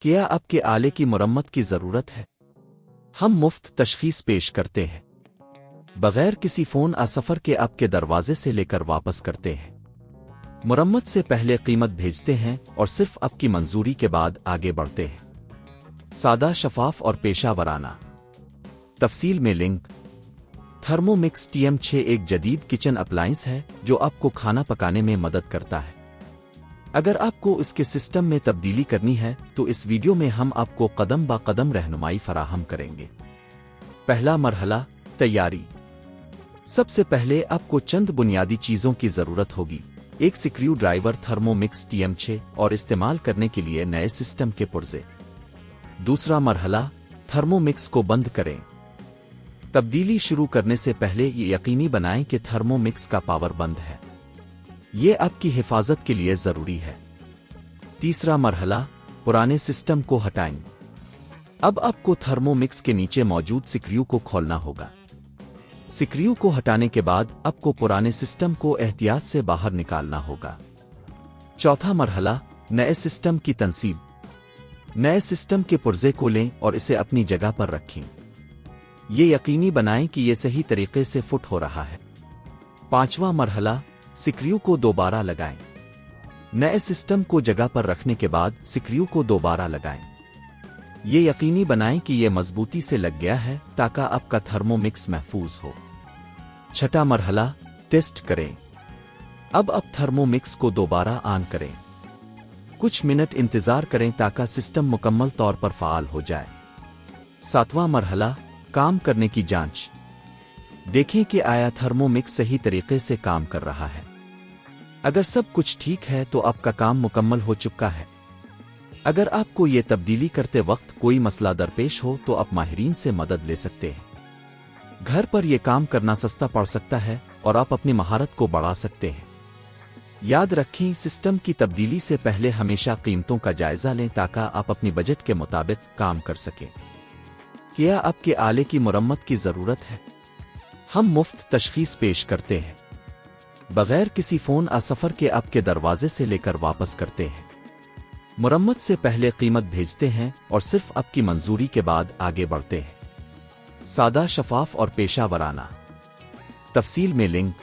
کیا آپ کے آلے کی مرمت کی ضرورت ہے؟ ہم مفت تشخیص پیش کرتے ہیں، بغیر کسی فون سفر کے آپ کے دروازے سے لے کر واپس کرتے ہیں۔ مرمت سے پہلے قیمت بھیجتے ہیں اور صرف آپ کی منظوری کے بعد آگے بڑھتے ہیں۔ سادہ، شفاف اور پیشہ ورانہ۔ تفصیل میں لنک۔ تھرمو مکس TM6 ایک جدید کچن اپلائنس ہے جو آپ کو کھانا پکانے میں مدد کرتا ہے۔ اگر آپ کو اس کے سسٹم میں تبدیلی کرنی ہے تو اس ویڈیو میں ہم آپ کو قدم با قدم رہنمائی فراہم کریں گے۔ پہلا مرحلہ، تیاری۔ سب سے پہلے آپ کو چند بنیادی چیزوں کی ضرورت ہوگی: ایک screw driver, thermo mix TM6 اور استعمال کرنے کے لیے نئے سسٹم کے پرزے۔ دوسرا مرحلہ، تھرمو مکس کو بند کریں۔ تبدیلی شروع کرنے سے پہلے یہ یقینی بنائیں کہ تھرمو مکس کا پاور بند ہے، یہ آپ کی حفاظت کے لیے ضروری ہے۔ تیسرا مرحلہ، پرانے سسٹم کو ہٹائیں۔ اب آپ کو تھرمو مکس کے نیچے موجود سکریو کو کھولنا ہوگا۔ سکریو کو ہٹانے کے بعد آپ کو پرانے سسٹم کو احتیاط سے باہر نکالنا ہوگا۔ چوتھا مرحلہ، نئے سسٹم کی تنصیب۔ نئے سسٹم کے پرزے کو لیں اور اسے اپنی جگہ پر رکھیں۔ یہ یقینی بنائیں کہ یہ صحیح طریقے سے فٹ ہو رہا ہے۔ پانچواں مرحلہ، سکریو کو دوبارہ لگائیں۔ نئے سسٹم کو جگہ پر رکھنے کے بعد سکریو کو دوبارہ لگائیں۔ یہ یقینی بنائیں کہ یہ مضبوطی سے لگ گیا ہے تاکہ آپ کا تھرمو مکس محفوظ ہو۔ چھٹا مرحلہ، ٹیسٹ کریں۔ اب آپ تھرمو مکس کو دوبارہ آن کریں۔ کچھ منٹ انتظار کریں تاکہ سسٹم مکمل طور پر فعال ہو جائے۔ ساتواں مرحلہ، کام کرنے کی جانچ۔ دیکھیں کہ آیا تھرمو مکس صحیح طریقے سے کام کر رہا ہے۔ اگر سب کچھ ٹھیک ہے تو آپ کا کام مکمل ہو چکا ہے۔ اگر آپ کو یہ تبدیلی کرتے وقت کوئی مسئلہ درپیش ہو تو آپ ماہرین سے مدد لے سکتے ہیں۔ گھر پر یہ کام کرنا سستا پڑ سکتا ہے اور آپ اپنی مہارت کو بڑھا سکتے ہیں۔ یاد رکھیں، سسٹم کی تبدیلی سے پہلے ہمیشہ قیمتوں کا جائزہ لیں تاکہ آپ اپنی بجٹ کے مطابق کام کر سکیں۔ کیا آپ کے آلے کی مرمت کی ضرورت ہے؟ ہم مفت تشخیص پیش کرتے ہیں، بغیر کسی فون سفر کے آپ کے دروازے سے لے کر واپس کرتے ہیں۔ مرمت سے پہلے قیمت بھیجتے ہیں اور صرف آپ کی منظوری کے بعد آگے بڑھتے ہیں۔ سادہ، شفاف اور پیشہ ورانہ۔ تفصیل میں لنک۔